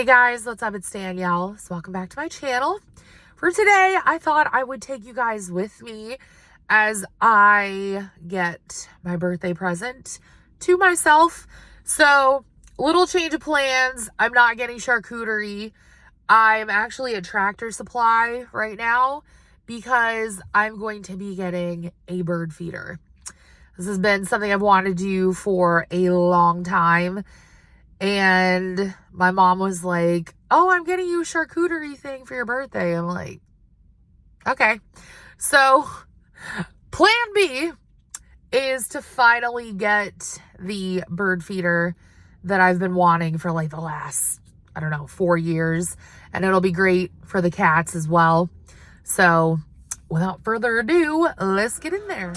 Hey guys, what's up? It's Danielle. So welcome back to my channel. For today, I thought I would take you guys with me as I get my birthday present to myself. So, little change of plans. I'm not getting charcuterie. I'm actually at Tractor Supply right now because I'm going to be getting a bird feeder. This has been something I've wanted to do for a long time. And my mom was like, oh, I'm getting you a charcuterie thing for your birthday. I'm like, okay. So plan B is to finally get the bird feeder that I've been wanting for like the last, 4 years. And it'll be great for the cats as well. So without further ado, let's get in there.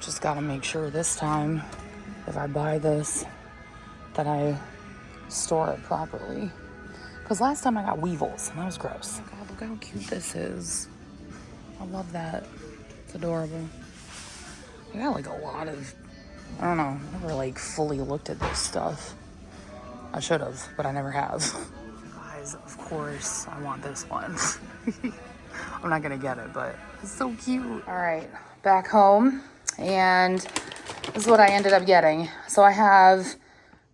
Just gotta make sure this time, if I buy this, that I store it properly. Because last time I got weevils, and that was gross. Oh God, look how cute this is. I love that. It's adorable. I got like a lot of, I never like fully looked at this stuff. I should have, but I never have. Guys, of course, I want this one. I'm not gonna get it, but it's so cute. All right, back home. And this is what I ended up getting. So I have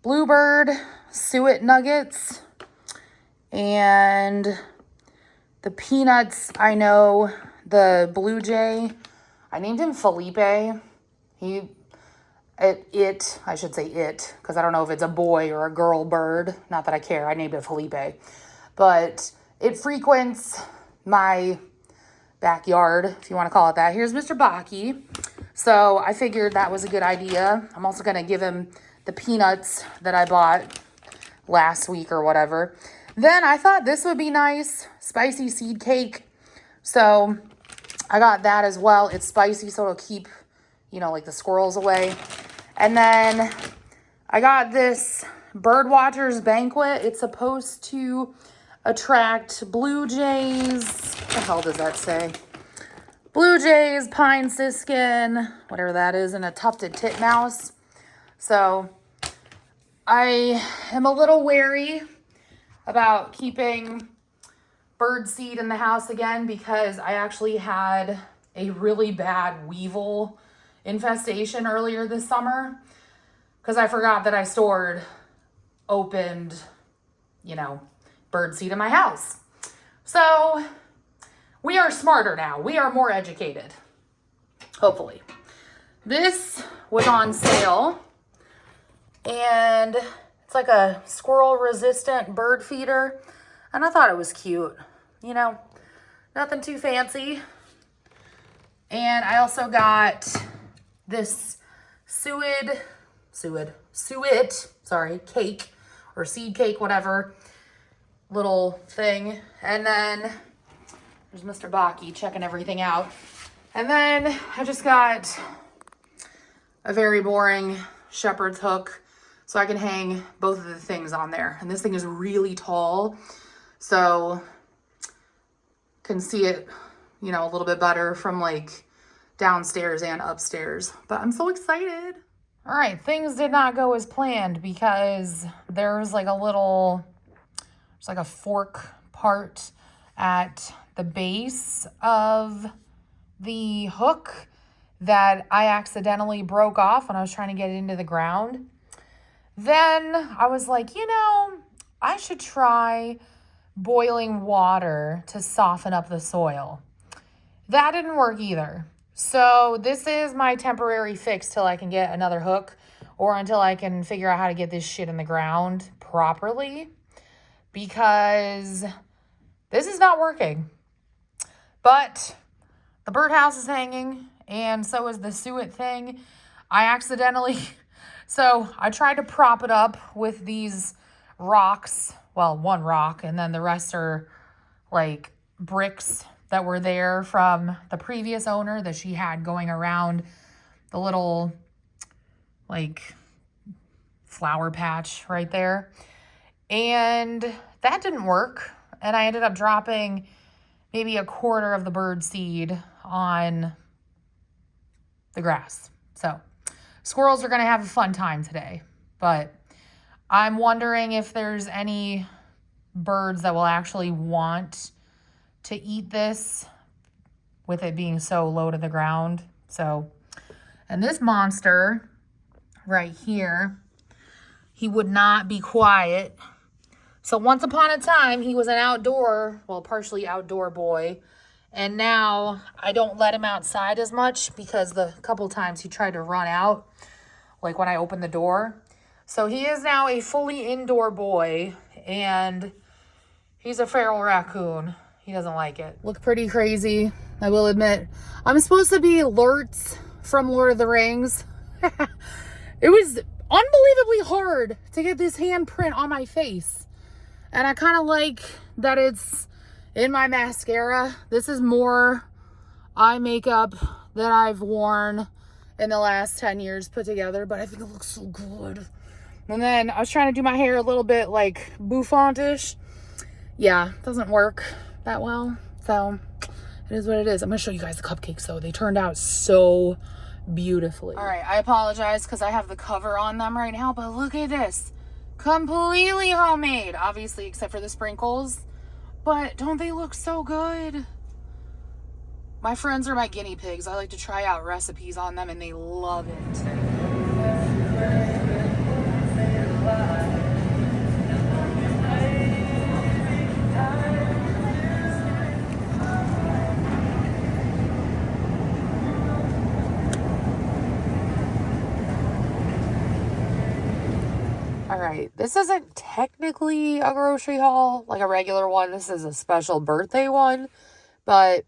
bluebird suet nuggets and the peanuts. I know the blue jay, I named him Felipe. I should say it, because I don't know if it's a boy or a girl bird. Not that I care. I named it Felipe. But it frequents my backyard, if you want to call it that. Here's Mr. Baki. So I figured that was a good idea. I'm also going to give him the peanuts that I bought last week or whatever. Then I thought this would be nice. Spicy seed cake. So I got that as well. It's spicy, so it'll keep, like the squirrels away. And then I got this Birdwatchers Banquet. It's supposed to attract blue jays. What the hell does that say? Blue jays, pine siskin, whatever that is, and a tufted titmouse. So I am a little wary about keeping bird seed in the house again because I actually had a really bad weevil infestation earlier this summer because I forgot that I stored opened, bird seed in my house. So we are smarter now. We are more educated. Hopefully. This was on sale. And it's like a squirrel-resistant bird feeder. And I thought it was cute. Nothing too fancy. And I also got this suet cake. Or seed cake, whatever. Little thing. And then there's Mr. Baki checking everything out. And then I just got a very boring shepherd's hook so I can hang both of the things on there. And this thing is really tall, so can see it, a little bit better from like downstairs and upstairs. But I'm so excited. All right, things did not go as planned because there's like a fork part at the base of the hook that I accidentally broke off when I was trying to get it into the ground. Then I was like, I should try boiling water to soften up the soil. That didn't work either. So this is my temporary fix till I can get another hook or until I can figure out how to get this shit in the ground properly because this is not working. But the birdhouse is hanging, and so is the suet thing. So I tried to prop it up with these rocks. Well, one rock, and then the rest are like bricks that were there from the previous owner that she had going around the little like flower patch right there. And that didn't work. And I ended up dropping maybe a quarter of the bird seed on the grass. So squirrels are going to have a fun time today, but I'm wondering if there's any birds that will actually want to eat this with it being so low to the ground. So, and this monster right here, he would not be quiet. So once upon a time, he was an outdoor, well, partially outdoor boy. And now I don't let him outside as much because the couple times he tried to run out, like when I opened the door. So he is now a fully indoor boy, and he's a feral raccoon. He doesn't like it. Look pretty crazy, I will admit. I'm supposed to be Lurtz from Lord of the Rings. It was unbelievably hard to get this handprint on my face. And I kind of like that it's in my mascara. This is more eye makeup that I've worn in the last 10 years put together, but I think it looks so good. And then I was trying to do my hair a little bit like bouffantish. Yeah, doesn't work that well. So it is what it is. I'm gonna show you guys the cupcakes though. They turned out so beautifully. All right, I apologize because I have the cover on them right now, but look at this. Completely homemade, obviously, except for the sprinkles. But don't they look so good? My friends are my guinea pigs. I like to try out recipes on them and they love it. All right, this isn't technically a grocery haul, like a regular one. This is a special birthday one, but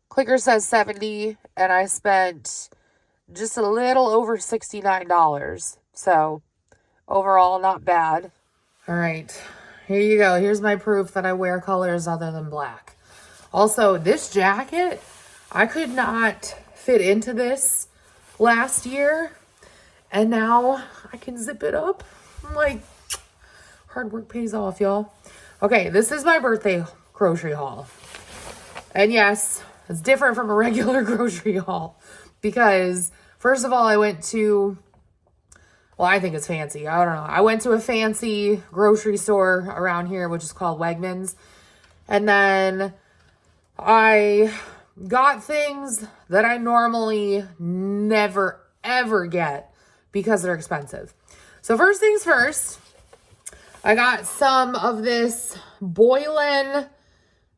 clicker says 70 and I spent just a little over $69. So overall, not bad. All right, here you go. Here's my proof that I wear colors other than black. Also, this jacket, I could not fit into this last year, and now I can zip it up. I'm like, hard work pays off, y'all. Okay, this is my birthday grocery haul. And yes, it's different from a regular grocery haul because, first of all, I went to, well, I think it's fancy. I don't know. I went to a fancy grocery store around here, which is called Wegmans. And then I got things that I normally never, ever get because they're expensive. So first things first, I got some of this Boylan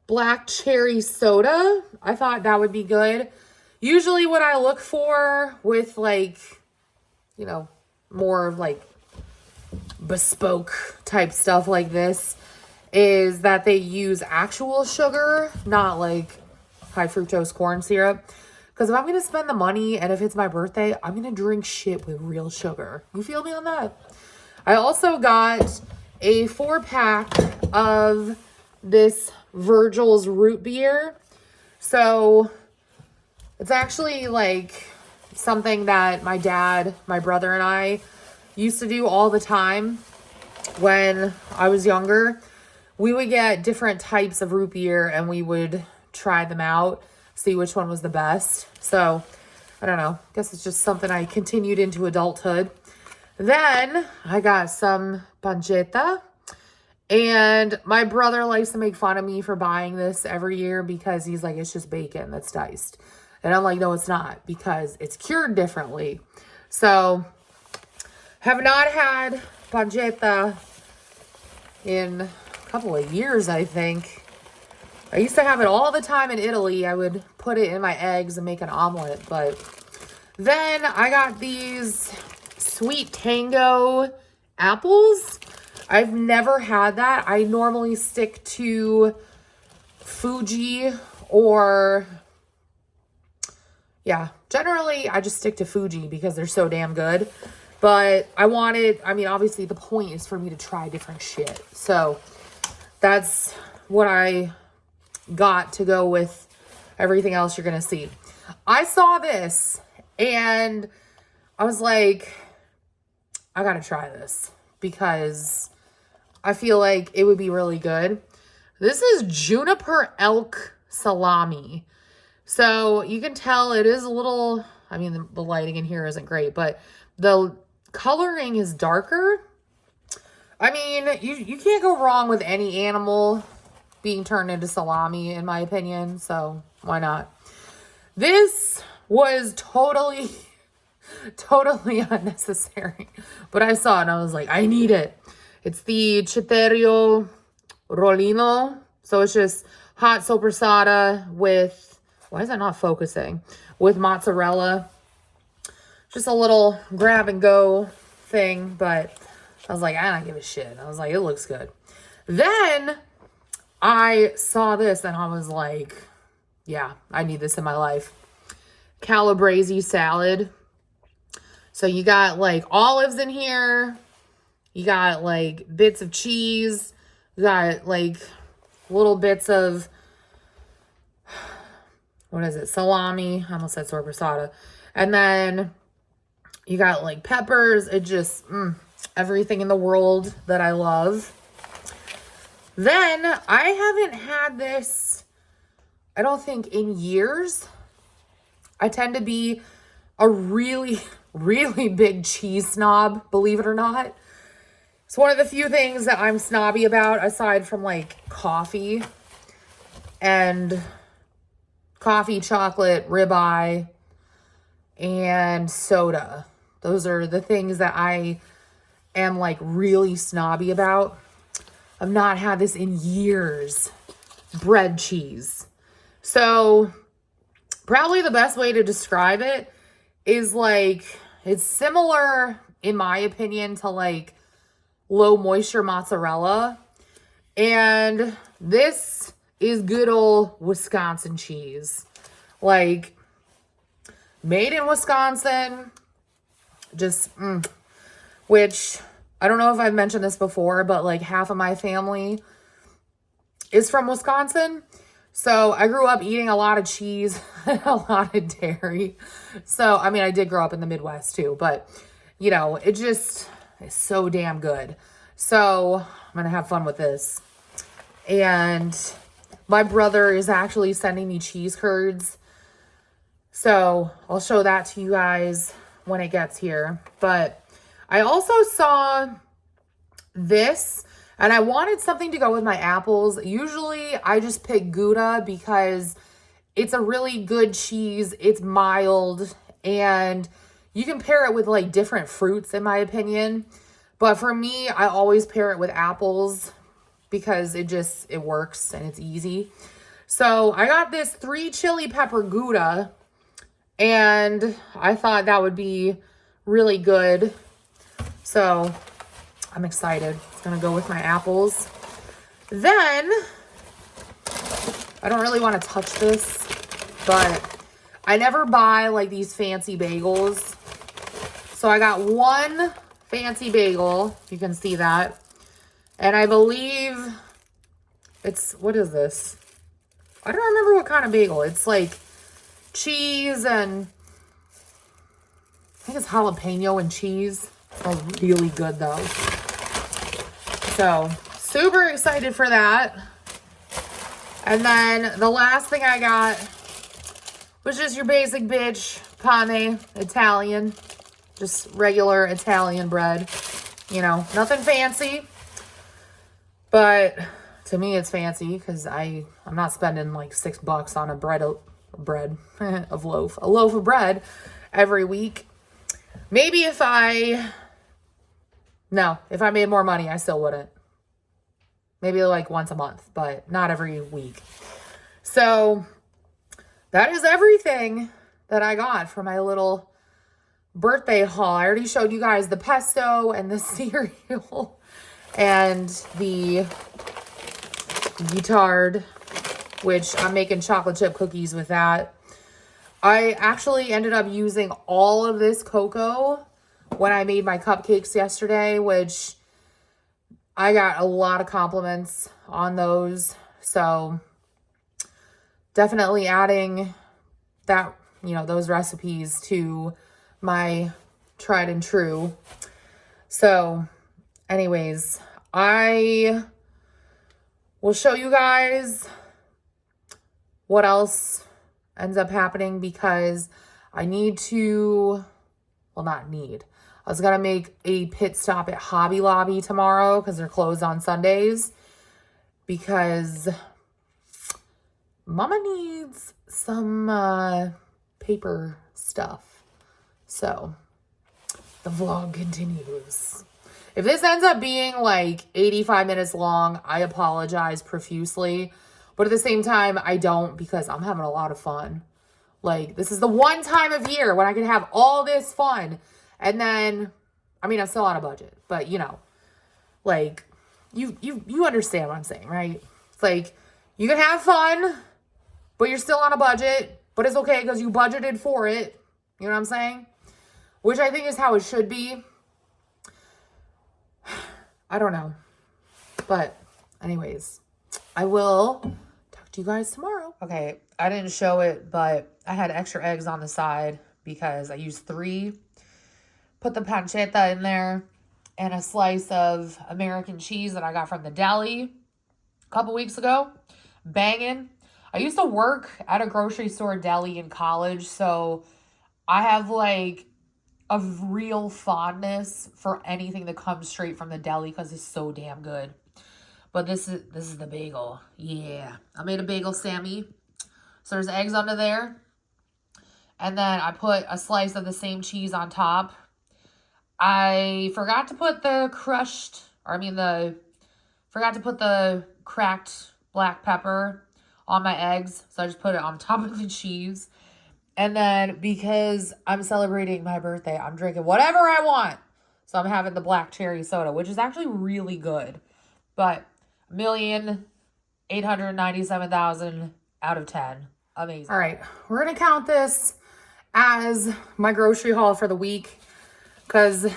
black cherry soda. I thought that would be good. Usually what I look for with like, you know, more of like bespoke type stuff like this is that they use actual sugar, not like high fructose corn syrup. Because if I'm going to spend the money and if it's my birthday, I'm going to drink shit with real sugar. You feel me on that? I also got a 4-pack of this Virgil's root beer. So it's actually like something that my dad, my brother, and I used to do all the time when I was younger. We would get different types of root beer and we would try them out, see which one was the best. So I don't know. I guess it's just something I continued into adulthood. Then I got some pancetta. And my brother likes to make fun of me for buying this every year because he's like, it's just bacon that's diced. And I'm like, no, it's not, because it's cured differently. So have not had pancetta in a couple of years, I think. I used to have it all the time in Italy. I would put it in my eggs and make an omelet. But then I got these Sweet Tango apples. I've never had that. I normally stick to Fuji or, yeah, generally I just stick to Fuji because they're so damn good. But I wanted, I mean, obviously the point is for me to try different shit. So that's what I got to go with everything else you're going to see. I saw this and I was like, I got to try this because I feel like it would be really good. This is Juniper Elk salami. So you can tell it is a little, I mean, the lighting in here isn't great, but the coloring is darker. I mean, you can't go wrong with any animal being turned into salami, in my opinion. So why not? This was totally unnecessary. But I saw it and I was like, I need it. It's the Citterio Rollino. So it's just hot soppressata with, why is that not focusing? With mozzarella. Just a little grab and go thing. But I was like, I don't give a shit. I was like, it looks good. Then I saw this and I was like, yeah, I need this in my life. Calabrese salad. So you got like olives in here. You got like bits of cheese. You got like little bits of, what is it? Salami. I almost said sorbasada. And then you got like peppers. It just, everything in the world that I love. Then I haven't had this, I don't think, in years. I tend to be a really big cheese snob, believe it or not. It's one of the few things that I'm snobby about, aside from like coffee, chocolate, ribeye, and soda. Those are the things that I am like really snobby about. I've not had this in years. Bread cheese. So probably the best way to describe it is like, it's similar, in my opinion, to like low moisture mozzarella. And this is good old Wisconsin cheese. Like, made in Wisconsin. Just, which, I don't know if I've mentioned this before, but like half of my family is from Wisconsin. So I grew up eating a lot of cheese and a lot of dairy. So, I mean, I did grow up in the Midwest too, but you know, it just is so damn good. So I'm going to have fun with this. And my brother is actually sending me cheese curds. So I'll show that to you guys when it gets here. But I also saw this, and I wanted something to go with my apples. Usually I just pick Gouda because it's a really good cheese. It's mild, and you can pair it with like different fruits, in my opinion. But for me, I always pair it with apples because it works and it's easy. So I got this 3 chili pepper Gouda, and I thought that would be really good. So I'm excited. It's going to go with my apples. Then, I don't really want to touch this, but I never buy like these fancy bagels. So I got one fancy bagel. You can see that. And I believe it's, what is this? I don't remember what kind of bagel. It's like cheese and I think it's jalapeno and cheese. It smells really good though. So super excited for that. And then the last thing I got was just your basic bitch pane Italian. Just regular Italian bread. You know, nothing fancy. But to me it's fancy because I'm not spending like $6 on a loaf of bread every week. Maybe if I made more money, I still wouldn't. Maybe like once a month, but not every week. So that is everything that I got for my little birthday haul. I already showed you guys the pesto and the cereal and the guittard, which I'm making chocolate chip cookies with that. I actually ended up using all of this cocoa when I made my cupcakes yesterday, which I got a lot of compliments on those. So definitely adding that, those recipes to my tried and true. So anyways, I will show you guys what else ends up happening because I need to, well, not need. I was going to make a pit stop at Hobby Lobby tomorrow because they're closed on Sundays because Mama needs some paper stuff. So the vlog continues. If this ends up being like 85 minutes long, I apologize profusely. But at the same time, I don't because I'm having a lot of fun. Like, this is the one time of year when I can have all this fun. And then, I mean, I'm still on a budget. But, you know, like, you understand what I'm saying, right? It's like, you can have fun, but you're still on a budget. But it's okay because you budgeted for it. You know what I'm saying? Which I think is how it should be. I don't know. But anyways, I will talk to you guys tomorrow. Okay, I didn't show it, but I had extra eggs on the side because I used 3. Put the pancetta in there and a slice of American cheese that I got from the deli a couple weeks ago. Banging. I used to work at a grocery store deli in college, so I have like a real fondness for anything that comes straight from the deli because it's so damn good. But this is the bagel. Yeah. I made a bagel Sammy. So there's eggs under there. And then I put a slice of the same cheese on top. I forgot to put the forgot to put the cracked black pepper on my eggs. So I just put it on top of the cheese. And then because I'm celebrating my birthday, I'm drinking whatever I want. So I'm having the black cherry soda, which is actually really good. But 1,897,000 out of 10. Amazing. All right, we're going to count this as my grocery haul for the week because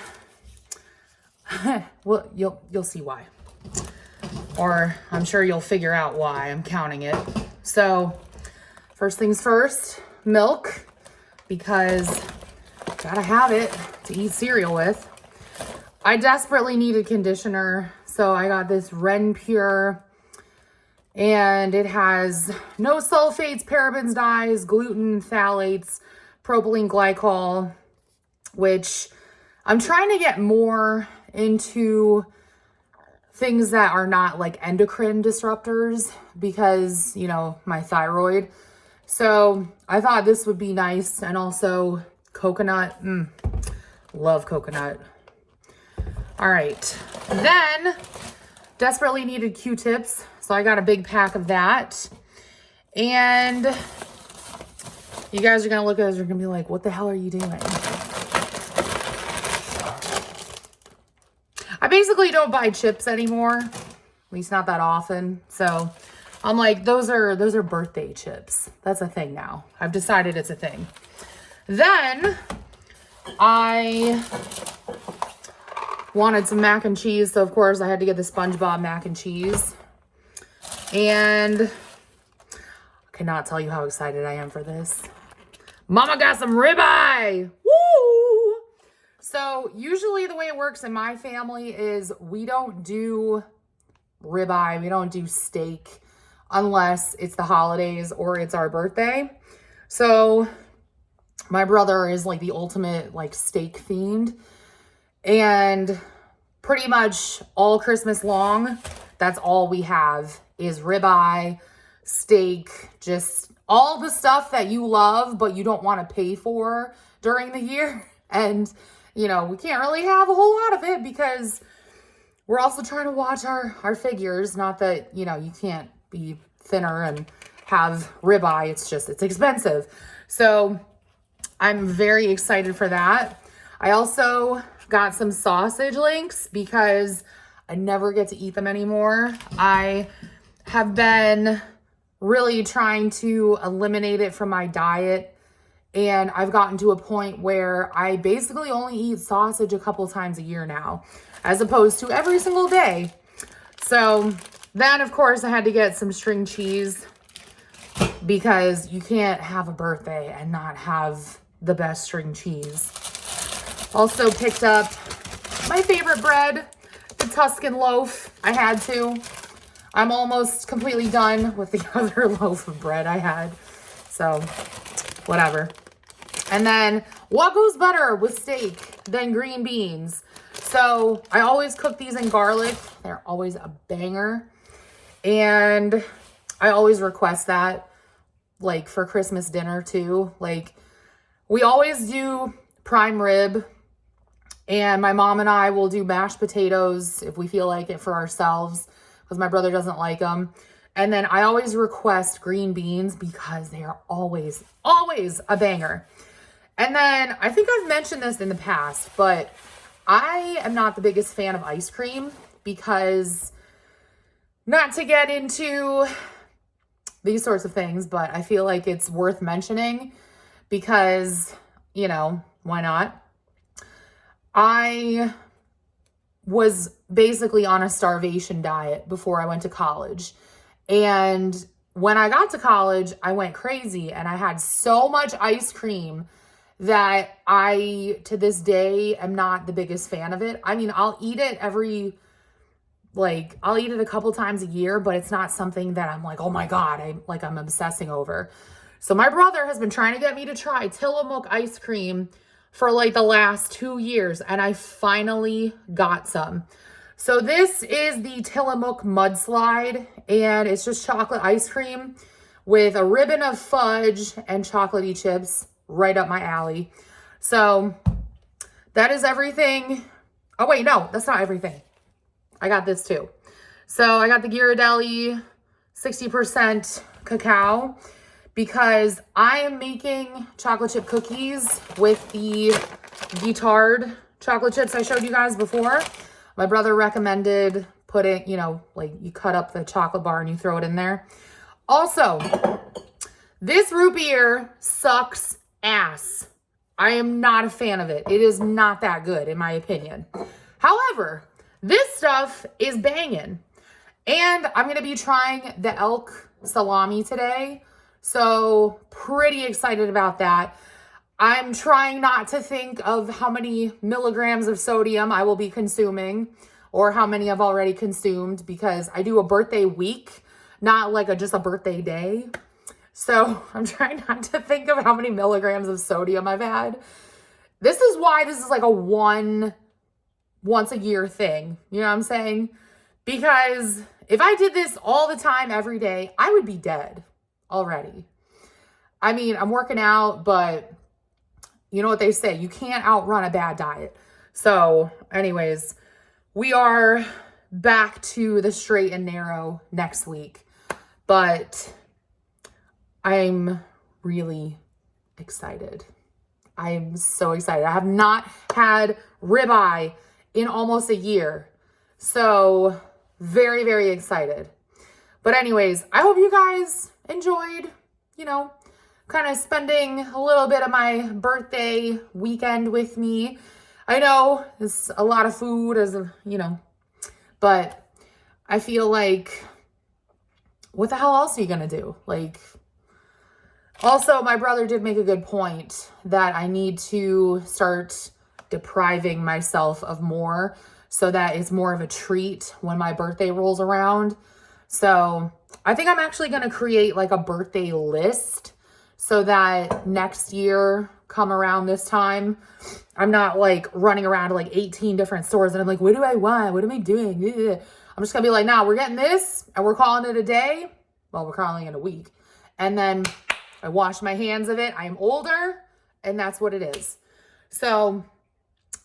well, you'll see why. Or I'm sure you'll figure out why I'm counting it. So first things first, milk, because gotta have it to eat cereal with. I desperately needed conditioner, so I got this Ren Pure, and it has no sulfates, parabens, dyes, gluten, phthalates, propylene glycol, which I'm trying to get more into things that are not like endocrine disruptors because, you know, my thyroid. So I thought this would be nice. And also coconut. Love coconut. All right. Then desperately needed Q-tips. So I got a big pack of that. And you guys are going to look at us, you're going to be like, what the hell are you doing? I basically don't buy chips anymore. At least not that often. So I'm like, those are birthday chips. That's a thing now. I've decided it's a thing. Then I wanted some mac and cheese. So of course I had to get the SpongeBob mac and cheese. And I cannot tell you how excited I am for this. Mama got some ribeye. Woo! So usually the way it works in my family is we don't do ribeye. We don't do steak unless it's the holidays or it's our birthday. So my brother is like the ultimate like steak fiend. And pretty much all Christmas long, that's all we have is ribeye, steak, just all the stuff that you love, but you don't want to pay for during the year. And, you know, we can't really have a whole lot of it because we're also trying to watch our figures. Not that, you know, you can't be thinner and have ribeye. It's just, it's expensive. So I'm very excited for that. I also got some sausage links because I never get to eat them anymore. I have been really trying to eliminate it from my diet. And I've gotten to a point where I basically only eat sausage a couple times a year now, as opposed to every single day. So then, of course, I had to get some string cheese because you can't have a birthday and not have the best string cheese. Also picked up my favorite bread, the Tuscan loaf. I had to. I'm almost completely done with the other loaf of bread I had. So, whatever. And then, what goes better with steak than green beans? So, I always cook these in garlic. They're always a banger. And I always request that, like, for Christmas dinner, too. Like, we always do prime rib. And my mom and I will do mashed potatoes if we feel like it for ourselves, because my brother doesn't like them. And then I always request green beans because they are always a banger. And then I think I've mentioned this in the past, but I am not the biggest fan of ice cream because, not to get into these sorts of things, but I feel like it's worth mentioning because, you know, why not? I was basically on a starvation diet before I went to college. And when I got to college, I went crazy and I had so much ice cream that I, to this day, am not the biggest fan of it. I mean, I'll eat it I'll eat it a couple times a year, but it's not something that I'm like, oh my God, I'm obsessing over. So my brother has been trying to get me to try Tillamook ice cream for like the last 2 years, and I finally got some. So this is the Tillamook Mudslide, and it's just chocolate ice cream with a ribbon of fudge and chocolatey chips, right up my alley. So that is everything. Oh wait, no, that's not everything. I got this too. So I got the Ghirardelli 60% cacao because I am making chocolate chip cookies with the Guittard chocolate chips I showed you guys before. My brother recommended putting, you know, like you cut up the chocolate bar and you throw it in there. Also, this root beer sucks ass. I am not a fan of it. It is not that good, in my opinion. However, this stuff is banging. And I'm going to be trying the elk salami today. So pretty excited about that. I'm trying not to think of how many milligrams of sodium I will be consuming or how many I've already consumed because I do a birthday week, not like just a birthday day. So I'm trying not to think of how many milligrams of sodium I've had. This is why this is like a once a year thing. You know what I'm saying? Because if I did this all the time, every day, I would be dead already. I mean, I'm working out, but you know what they say, you can't outrun a bad diet. So anyways, we are back to the straight and narrow next week, but I'm really excited. I'm so excited. I have not had ribeye in almost a year. So very, very excited. But anyways, I hope you guys enjoyed, you know, kind of spending a little bit of my birthday weekend with me. I know it's a lot of food, you know, but I feel like, what the hell else are you going to do? Like, also, my brother did make a good point that I need to start depriving myself of more so that it's more of a treat when my birthday rolls around. So I think I'm actually going to create like a birthday list so that next year, come around this time, I'm not like running around to like 18 different stores and I'm like, what do I want? What am I doing? Ugh. I'm just going to be like, nah, we're getting this and we're calling it a day. Well, we're calling it a week. And then I wash my hands of it. I'm older and that's what it is. So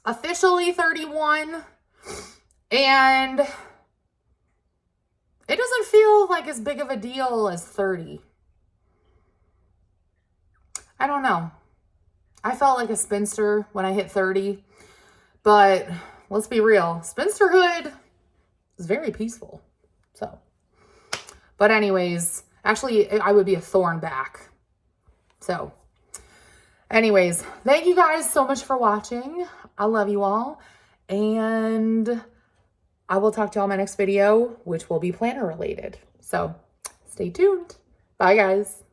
officially 31, and it doesn't feel like as big of a deal as 30. I don't know. I felt like a spinster when I hit 30, but let's be real. Spinsterhood is very peaceful. So, but anyways, actually I would be a thorn back. So anyways, thank you guys so much for watching. I love you all. And I will talk to y'all in my next video, which will be planner related. So stay tuned. Bye guys.